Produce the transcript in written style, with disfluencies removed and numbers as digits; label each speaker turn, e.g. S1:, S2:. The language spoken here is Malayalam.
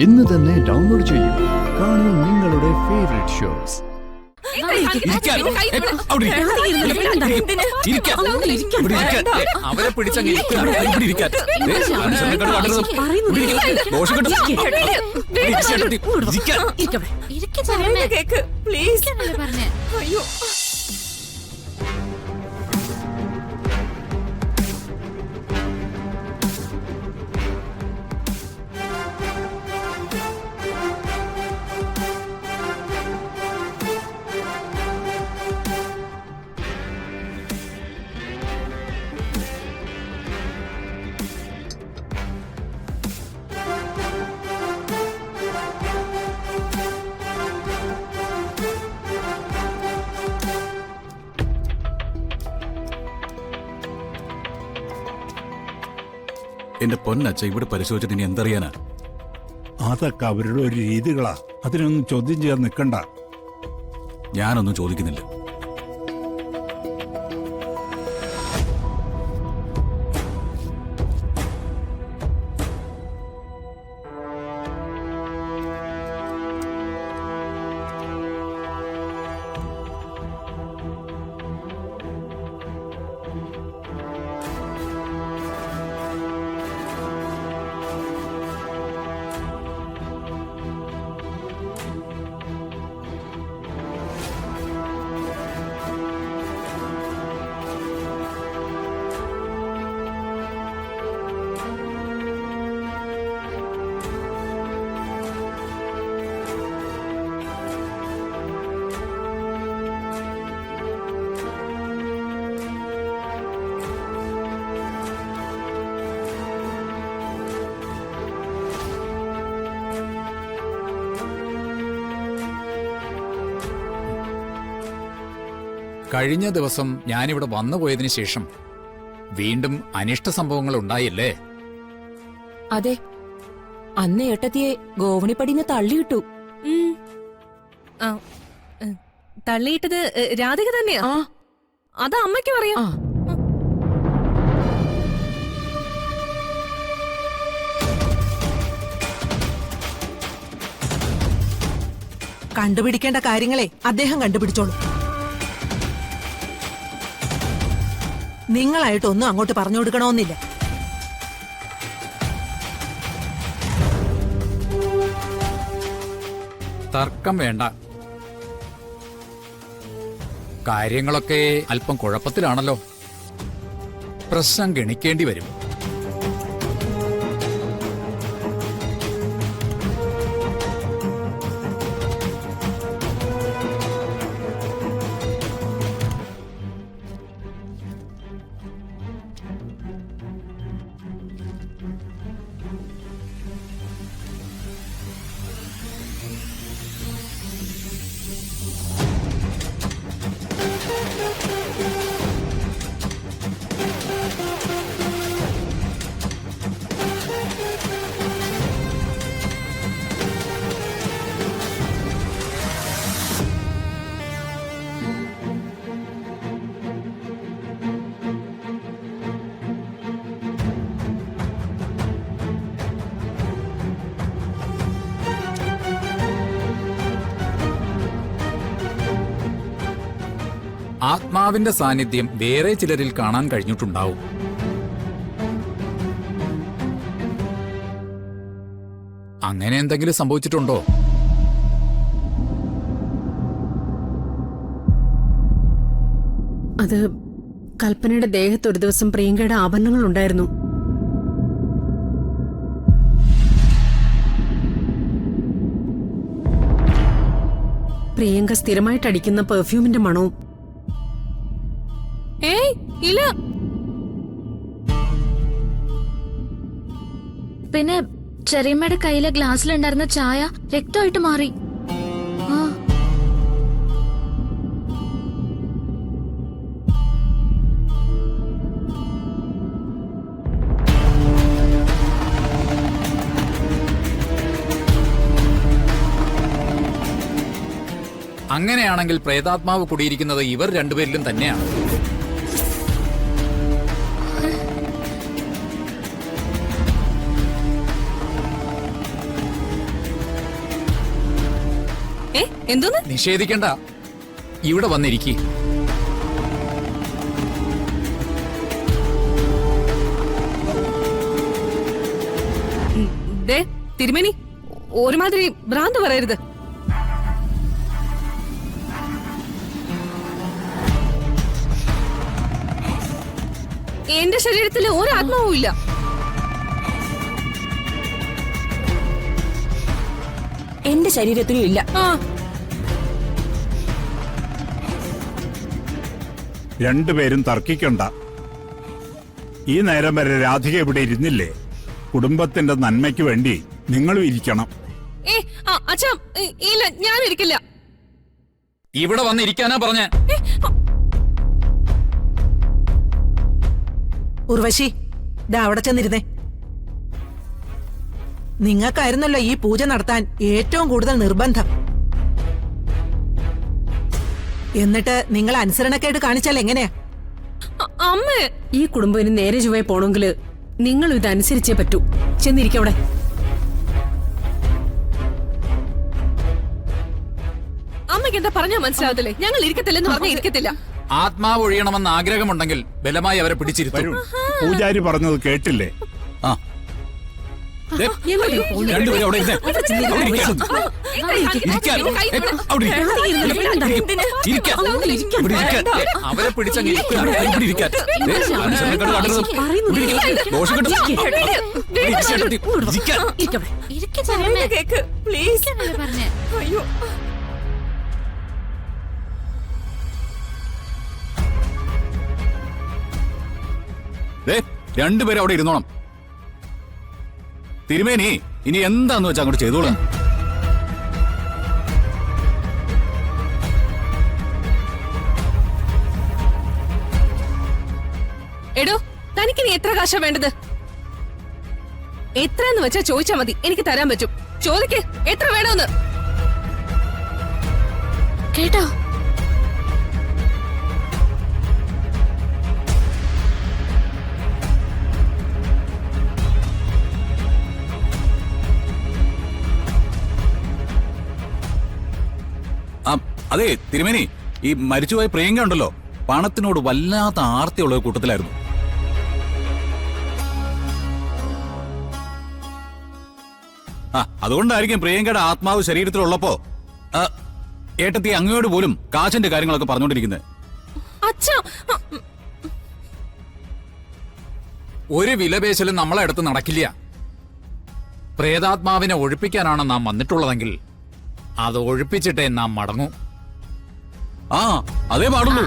S1: ഇന്ന് തന്നെ ഡൗൺലോഡ് ചെയ്യൂ. കാണൂ നിങ്ങളുടെ ഫേവറേറ്റ് ഷോസ്.
S2: അവരെ പിടിച്ചങ്ങ്
S3: അയ്യോ
S2: എന്റെ പൊന്നച്ച ഇവിടെ പരിശോധിച്ചിട്ട് ഇനി എന്തറിയാനാ?
S4: അതൊക്കെ അവരുടെ ഒരു രീതികളാ. അതിനൊന്നും ചോദ്യം ചെയ്യാൻ നിൽക്കണ്ട.
S2: ഞാനൊന്നും ചോദിക്കുന്നില്ല. കഴിഞ്ഞ ദിവസം ഞാനിവിടെ വന്നുപോയതിനു ശേഷം വീണ്ടും അനിഷ്ട സംഭവങ്ങൾ ഉണ്ടായില്ലേ?
S5: അതെ, അന്ന് ഏട്ടത്തിയെ ഗോവണിപ്പടിന്ന് തള്ളിയിട്ടു.
S3: തള്ളിയിട്ടത് രാധിക തന്നെയാ. അത് അമ്മയ്ക്ക് പറയാം.
S6: കണ്ടുപിടിക്കേണ്ട കാര്യങ്ങളെ അദ്ദേഹം കണ്ടുപിടിച്ചോളൂ. നിങ്ങളായിട്ടൊന്നും അങ്ങോട്ട് പറഞ്ഞു കൊടുക്കണമെന്നില്ല.
S2: തർക്കം വേണ്ട. കാര്യങ്ങളൊക്കെ അല്പം കുഴപ്പത്തിലാണല്ലോ. പ്രശ്നം ഗണിക്കേണ്ടി വരും. ആത്മാവിന്റെ സാന്നിധ്യം വേറെ ചിലരിൽ കാണാൻ കഴിഞ്ഞിട്ടുണ്ടാവും. അങ്ങനെ എന്തെങ്കിലും സംഭവിച്ചിട്ടുണ്ടോ?
S7: അത് കൽപ്പനയുടെ ദേഹത്ത് ഒരു ദിവസം പ്രിയങ്കയുടെ ആഭരണങ്ങൾ ഉണ്ടായിരുന്നു. പ്രിയങ്ക സ്ഥിരമായിട്ട് അടിക്കുന്ന പെർഫ്യൂമിന്റെ മണവും.
S3: ഏയ് ഇല്ല.
S8: പിന്നെ ചെറിയമ്മയുടെ കയ്യിലെ ഗ്ലാസ്സിലുണ്ടായിരുന്ന ചായ രക്തമായിട്ട് മാറി.
S2: അങ്ങനെയാണെങ്കിൽ പ്രേതാത്മാവ് കുടിയിരിക്കുന്നത് ഇവർ രണ്ടുപേരിലും തന്നെയാണ്.
S3: എന്തോന്ന്?
S2: നിഷേധിക്കണ്ട, ഇവിടെ വന്നിരിക്കി.
S3: ദേ തിരുമേനി, ഒരുമാതിരി ഭ്രാന്ത് പറയരുത്. എന്റെ ശരീരത്തിൽ ഒരു ആത്മാവും ഇല്ല.
S5: എന്റെ ശരീരത്തിലും ഇല്ല.
S4: രണ്ടുപേരും തർക്കിക്കണ്ട. ഈ നേരം വരെ രാധിക ഇവിടെ ഇരുന്നില്ലേ? കുടുംബത്തിന്റെ നന്മയ്ക്ക് വേണ്ടി നിങ്ങളും ഇരിക്കണം.
S3: അച്ഛാ, ഇല്ല, ഞാൻ ഇരിക്കില്ല.
S2: ഇവിടെ വന്നിരിക്കാനാ പറഞ്ഞ.
S6: ഉർവശി, ദാ അവിടെ ചെന്നിരുന്നേ. നിങ്ങൾക്കായിരുന്നല്ലോ ഈ പൂജ നടത്താൻ ഏറ്റവും കൂടുതൽ നിർബന്ധം. എന്നിട്ട് നിങ്ങൾ അനുസരണക്കേട് കാണിച്ചാൽ എങ്ങനെയാ?
S3: അമ്മേ,
S7: ഈ കുടുംബം ഇനി നേരെ ചുവേ പോണെങ്കില് നിങ്ങളും ഇതനുസരിച്ചേ പറ്റൂ. ചെന്നിരിക്കവിടെ.
S3: അമ്മയ്ക്ക് എന്താ പറഞ്ഞാ മനസ്സിലാവത്തില്ലേ? ഞങ്ങൾ ഇരിക്കത്തില്ലെന്ന് പറഞ്ഞാൽ ഇരിക്കത്തില്ല.
S2: ആത്മാവ് ഒഴിയണമെന്ന് ആഗ്രഹമുണ്ടെങ്കിൽ ബലമായി അവരെ പിടിച്ചിരുത്തും.
S4: പൂജാരി പറഞ്ഞത് കേട്ടില്ലേ?
S2: ആ, ദേ, രണ്ടുപേരും അവിടെ ഇരുന്നേ. അവിടെ ഇരിക്കാം. ഇരിക്കാൻ. അവിടെ ഇരിക്കാൻ. ഇവിടെ ഇരിക്കാൻ. അവരെ പിടിച്ചങ്ങ് ഇരിക്കാൻ. ഇവിടെ ഇരിക്കാൻ. അനുസരണക്കേട് കാട്ടരുത്. ഇവിടെ ഇരിക്കാൻ. ദോഷം കിട്ടും. ഇരിക്കാൻ.
S8: കേക്ക് പ്ലീസ് പറഞ്ഞേ.
S5: അയ്യോ,
S2: ദേ, രണ്ടുപേരും അവിടെ ഇരുന്നോണം. തിരുമേനി ഇനി എന്താന്ന് വെച്ചാ അങ്ങോട്ട് ചെയ്തോളൂ.
S3: എടോ, തനിക്കിനി എത്ര കാശാ വേണ്ടത്? എത്രയെന്ന് വെച്ചാ ചോദിച്ചാ മതി, എനിക്ക് തരാൻ പറ്റും. ചോദിക്ക്, എത്ര വേണമെന്ന്.
S8: കേട്ടോ?
S2: അതെ തിരുമേനി, ഈ മരിച്ചുപോയ പ്രിയങ്ക ഉണ്ടല്ലോ, പണത്തിനോട് വല്ലാത്ത ആർത്തിയുള്ള കൂട്ടത്തിലായിരുന്നു. അതുകൊണ്ടായിരിക്കും പ്രിയങ്കയുടെ ആത്മാവ് ശരീരത്തിലുള്ളപ്പോ ഏട്ടത്തി അങ്ങയോട് പോലും കാശിന്റെ കാര്യങ്ങളൊക്കെ പറഞ്ഞുകൊണ്ടിരിക്കുന്നത്. ഒരു വിലപേശലും നമ്മളെ അടുത്ത് നടക്കില്ല. പ്രേതാത്മാവിനെ ഒഴിപ്പിക്കാനാണ് നാം വന്നിട്ടുള്ളതെങ്കിൽ അത് ഒഴിപ്പിച്ചിട്ടേ നാം മടങ്ങൂ. അതേ പാടുള്ളൂ.